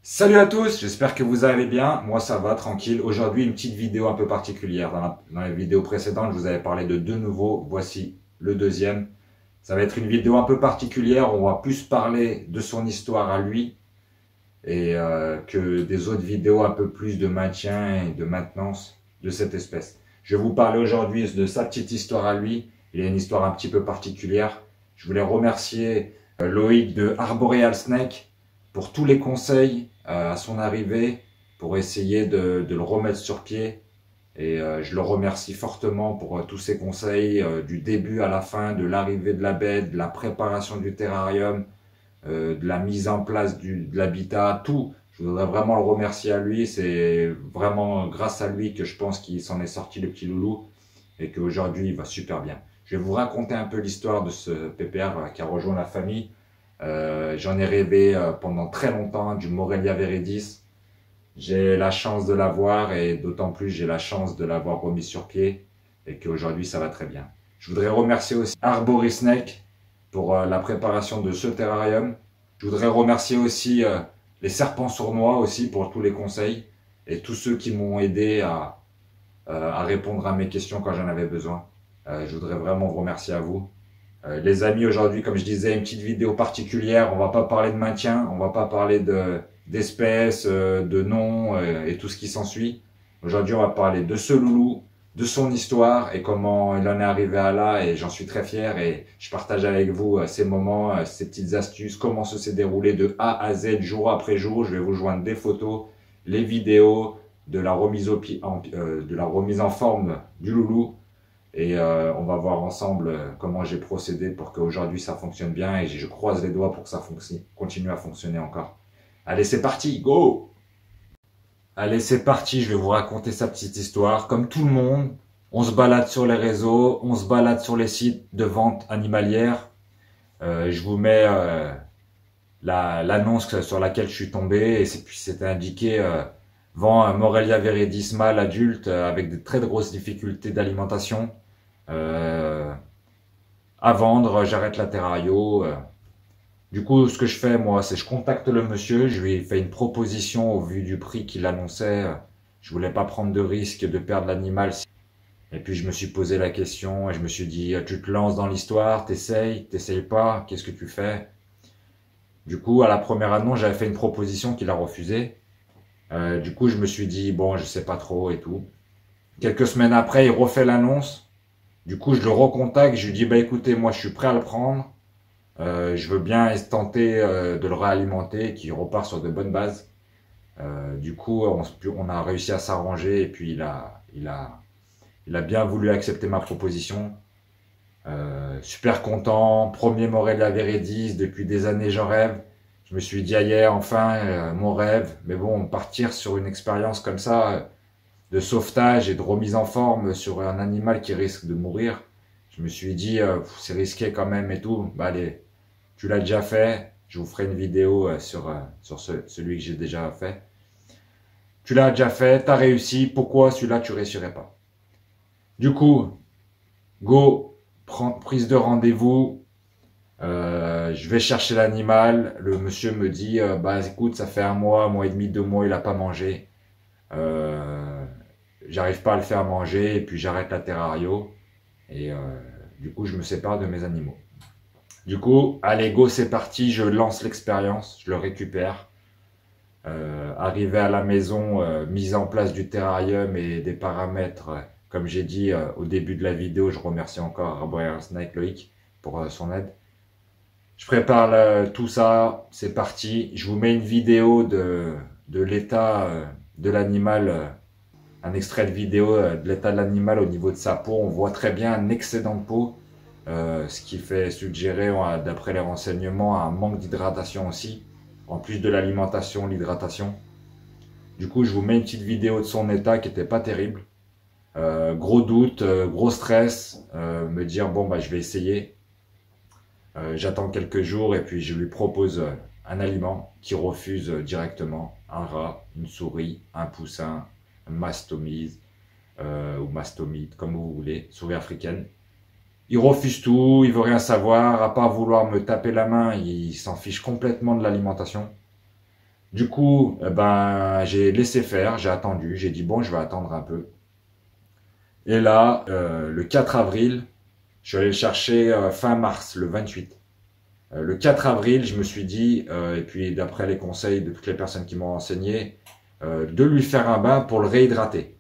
Salut à tous, j'espère que vous allez bien. Moi ça va, tranquille. Aujourd'hui une petite vidéo un peu particulière. Dans les vidéos précédentes, je vous avais parlé de deux nouveaux. Voici le deuxième. Ça va être une vidéo un peu particulière. On va plus parler de son histoire à lui et que des autres vidéos un peu plus de maintien et de maintenance de cette espèce. Je vais vous parler aujourd'hui de sa petite histoire à lui. Il a une histoire un petit peu particulière. Je voulais remercier Loïc de Arboreal Snake pour tous les conseils à son arrivée, pour essayer de le remettre sur pied. Et je le remercie fortement pour tous ses conseils, du début à la fin, de l'arrivée de la bête, de la préparation du terrarium, de la mise en place de l'habitat, tout. Je voudrais vraiment le remercier à lui. C'est vraiment grâce à lui que je pense qu'il s'en est sorti le petit loulou et qu'aujourd'hui il va super bien. Je vais vous raconter un peu l'histoire de ce pépère qui a rejoint la famille. J'en ai rêvé pendant très longtemps du Morelia Viridis. J'ai la chance de l'avoir et d'autant plus j'ai la chance de l'avoir remis sur pied et qu'aujourd'hui ça va très bien. Je voudrais remercier aussi Arboreal Snake pour la préparation de ce terrarium. Je voudrais remercier aussi les serpents sournois aussi pour tous les conseils et tous ceux qui m'ont aidé à répondre à mes questions quand j'en avais besoin. Je voudrais vraiment vous remercier à vous. Les amis, aujourd'hui, comme je disais, une petite vidéo particulière. On va pas parler de maintien, on va pas parler d'espèces, de noms et tout ce qui s'ensuit. Aujourd'hui, on va parler de ce loulou, de son histoire et comment il en est arrivé à là. Et j'en suis très fier et je partage avec vous ces moments, ces petites astuces, comment ça s'est déroulé de A à Z, jour après jour. Je vais vous joindre des photos, les vidéos de la remise de la remise en forme du loulou. Et on va voir ensemble comment j'ai procédé pour qu'aujourd'hui ça fonctionne bien et je croise les doigts pour que ça continue à fonctionner encore. Allez, c'est parti, go! Allez, c'est parti, je vais vous raconter sa petite histoire. Comme tout le monde, on se balade sur les réseaux, on se balade sur les sites de vente animalière. Je vous mets l'annonce sur laquelle je suis tombé et puis c'était indiqué vend un Morelia Viridis mâle adulte avec de très grosses difficultés d'alimentation. À vendre, j'arrête la terrario. Du coup, ce que je fais, moi, c'est je contacte le monsieur, je lui fais une proposition au vu du prix qu'il annonçait. Je voulais pas prendre de risque de perdre l'animal. Et puis, je me suis posé la question et je me suis dit, tu te lances dans l'histoire, t'essayes pas, qu'est-ce que tu fais? Du coup, à la première annonce, j'avais fait une proposition qu'il a refusée. Du coup, je me suis dit, bon, je sais pas trop et tout. Quelques semaines après, il refait l'annonce. Du coup, je le recontacte, je lui dis, bah écoutez, moi je suis prêt à le prendre. Je veux bien tenter de le réalimenter, qu'il repart sur de bonnes bases. Du coup, on a réussi à s'arranger et puis il a bien voulu accepter ma proposition. Super content, premier Morelia Viridis, depuis des années j'en rêve. Je me suis dit, hier, enfin, mon rêve. Mais bon, partir sur une expérience comme ça, de sauvetage et de remise en forme sur un animal qui risque de mourir, je me suis dit, c'est risqué quand même et tout. Bah allez, tu l'as déjà fait, je vous ferai une vidéo sur celui que j'ai déjà fait. Tu l'as déjà fait, tu as réussi, pourquoi celui-là tu réussirais pas? Du coup, go, prise de rendez-vous, je vais chercher l'animal, le monsieur me dit, bah écoute, ça fait un mois et demi, 2 mois, il a pas mangé. J'arrive pas à le faire manger et puis j'arrête la terrario et du coup je me sépare de mes animaux. Du coup, allez go, c'est parti, je lance l'expérience, je le récupère. Arrivé à la maison, mise en place du terrarium et des paramètres, comme j'ai dit au début de la vidéo, je remercie encore Arboreal Snake Loïc pour son aide. Je prépare tout ça, c'est parti. Je vous mets une vidéo de l'état de l'animal, un extrait de vidéo de l'état de l'animal au niveau de sa peau. On voit très bien un excédent de peau, ce qui fait suggérer, d'après les renseignements, un manque d'hydratation aussi, en plus de l'alimentation, l'hydratation. Du coup, je vous mets une petite vidéo de son état qui n'était pas terrible. Gros doute, gros stress, me dire bon bah je vais essayer. J'attends quelques jours et puis je lui propose un aliment qui refuse directement. Un rat, une souris, un poussin, un mastomise ou mastomite, comme vous voulez, souris africaine. Il refuse tout, il veut rien savoir, à part vouloir me taper la main, il s'en fiche complètement de l'alimentation. Du coup, ben, j'ai laissé faire, j'ai attendu, j'ai dit bon, je vais attendre un peu. Et là, le 4 avril, je suis allé le chercher fin mars, le 28. Le 4 avril, je me suis dit, et puis d'après les conseils de toutes les personnes qui m'ont enseigné, de lui faire un bain pour le réhydrater.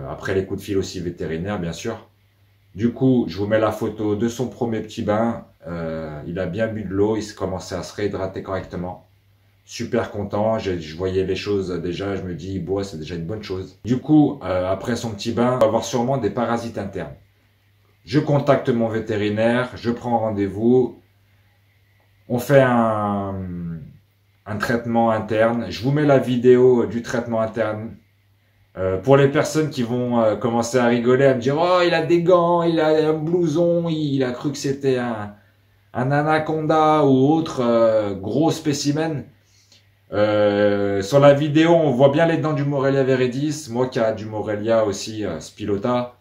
Après les coups de fil aussi vétérinaires, bien sûr. Du coup, je vous mets la photo de son premier petit bain. Il a bien bu de l'eau, il s'est commencé à se réhydrater correctement. Super content, je voyais les choses déjà, je me dis, bois, c'est déjà une bonne chose. Du coup, après son petit bain, il va avoir sûrement des parasites internes. Je contacte mon vétérinaire, je prends rendez-vous, on fait un traitement interne. Je vous mets la vidéo du traitement interne. Pour les personnes qui vont commencer à rigoler, à me dire « Oh, il a des gants, il a un blouson, il a cru que c'était un anaconda ou autre gros spécimen ». Sur la vidéo, on voit bien les dents du Morelia viridis, moi qui a du Morelia aussi spilota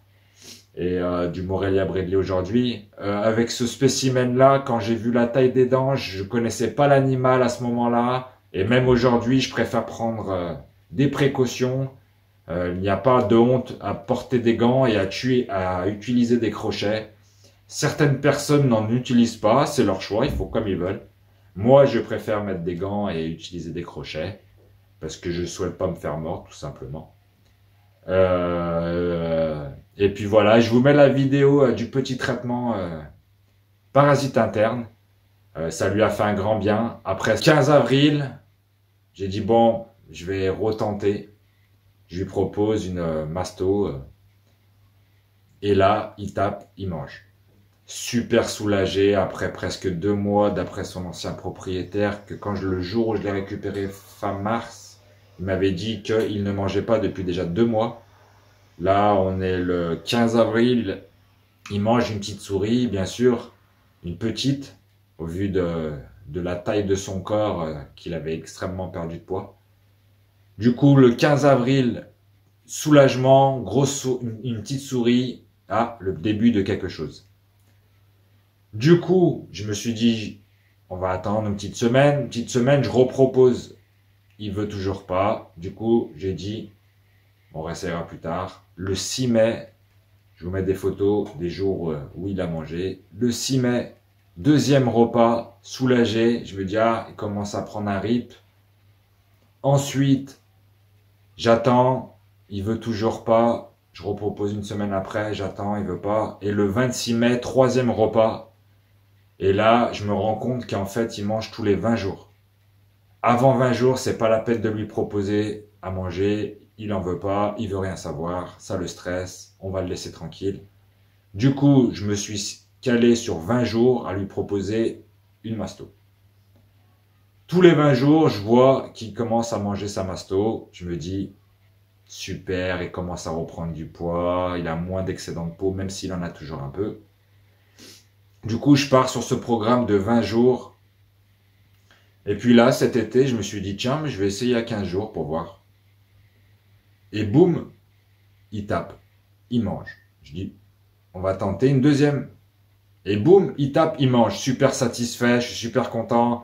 et du Morelia bredli aujourd'hui. Avec ce spécimen-là, quand j'ai vu la taille des dents, je connaissais pas l'animal à ce moment-là. Et même aujourd'hui, je préfère prendre des précautions. Il n'y a pas de honte à porter des gants et à utiliser des crochets. Certaines personnes n'en utilisent pas, c'est leur choix, ils font comme ils veulent. Moi, je préfère mettre des gants et utiliser des crochets parce que je souhaite pas me faire mordre, tout simplement. Et puis voilà, je vous mets la vidéo du petit traitement parasite interne. Ça lui a fait un grand bien. Après 15 avril, j'ai dit bon, je vais retenter. Je lui propose une masto. Et là, il tape, il mange. Super soulagé après presque 2 mois d'après son ancien propriétaire que le jour où je l'ai récupéré fin mars, il m'avait dit qu'il ne mangeait pas depuis déjà 2 mois. Là, on est le 15 avril, il mange une petite souris, bien sûr, une petite, au vu de la taille de son corps, qu'il avait extrêmement perdu de poids. Du coup, le 15 avril, soulagement, une petite souris, le début de quelque chose. Du coup, je me suis dit, on va attendre une petite semaine. Une petite semaine, je repropose. Il veut toujours pas. Du coup, j'ai dit, on réessayera plus tard. Le 6 mai, je vous mets des photos des jours où il a mangé. Le 6 mai, deuxième repas, soulagé. Je me dis, il commence à prendre un rythme. Ensuite, j'attends. Il veut toujours pas. Je repropose une semaine après. J'attends, il veut pas. Et le 26 mai, troisième repas. Et là, je me rends compte qu'en fait, il mange tous les 20 jours. Avant 20 jours, c'est pas la peine de lui proposer à manger. Il en veut pas, il veut rien savoir. Ça le stresse. On va le laisser tranquille. Du coup, je me suis calé sur 20 jours à lui proposer une masto. Tous les 20 jours, je vois qu'il commence à manger sa masto. Je me dis, super, il commence à reprendre du poids. Il a moins d'excédent de peau, même s'il en a toujours un peu. Du coup, je pars sur ce programme de 20 jours. Et puis là, cet été, je me suis dit, tiens, mais je vais essayer à 15 jours pour voir. Et boum, il tape, il mange. Je dis, on va tenter une deuxième. Et boum, il tape, il mange. Super satisfait, je suis super content.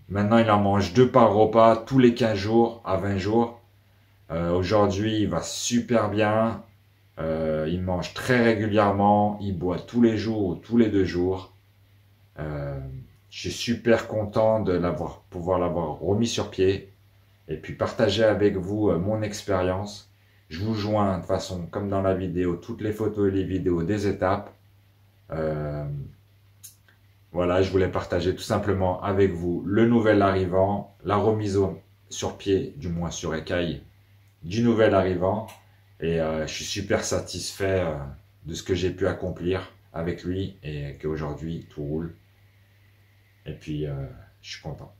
Maintenant, il en mange 2 par repas, tous les 15 jours à 20 jours. Aujourd'hui, il va super bien. Il mange très régulièrement, il boit tous les jours ou tous les 2 jours. Je suis super content de pouvoir l'avoir remis sur pied et puis partager avec vous mon expérience. Je vous joins de toute façon, comme dans la vidéo, toutes les photos et les vidéos des étapes. Voilà, je voulais partager tout simplement avec vous le nouvel arrivant, la remise sur pied, du moins sur écaille, du nouvel arrivant. Et je suis super satisfait de ce que j'ai pu accomplir avec lui et qu'aujourd'hui tout roule. Et puis je suis content.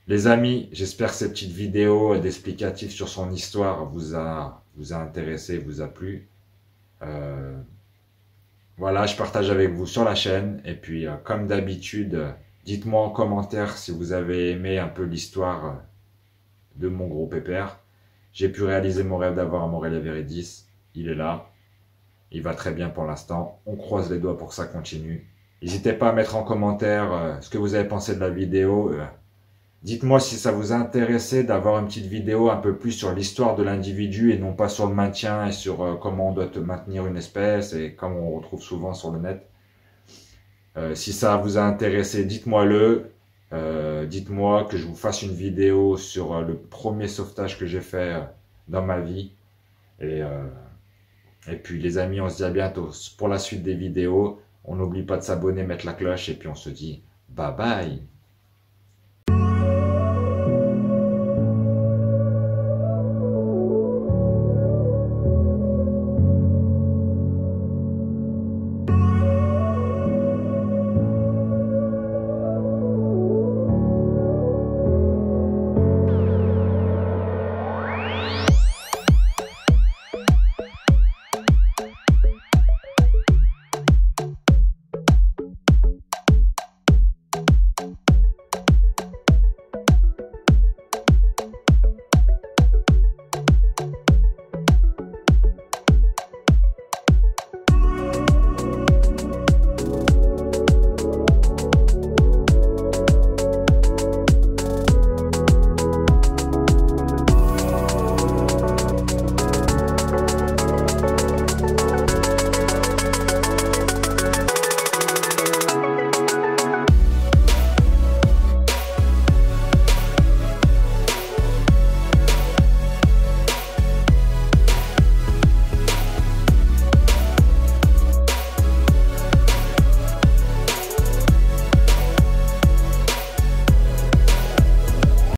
Les amis, j'espère que cette petite vidéo d'explicatif sur son histoire vous a intéressé, vous a plu. Voilà, je partage avec vous sur la chaîne. Et puis comme d'habitude, dites-moi en commentaire si vous avez aimé un peu l'histoire de mon gros pépère. J'ai pu réaliser mon rêve d'avoir un Morelia viridis. Il est là. Il va très bien pour l'instant. On croise les doigts pour que ça continue. N'hésitez pas à mettre en commentaire ce que vous avez pensé de la vidéo. Dites-moi si ça vous a intéressé d'avoir une petite vidéo un peu plus sur l'histoire de l'individu et non pas sur le maintien et sur comment on doit maintenir une espèce et comme on retrouve souvent sur le net. Si ça vous a intéressé, dites-moi-le. Dites-moi que je vous fasse une vidéo sur le premier sauvetage que j'ai fait dans ma vie. Et, euh, et puis les amis, on se dit à bientôt pour la suite des vidéos. On n'oublie pas de s'abonner, mettre la cloche et puis on se dit bye bye.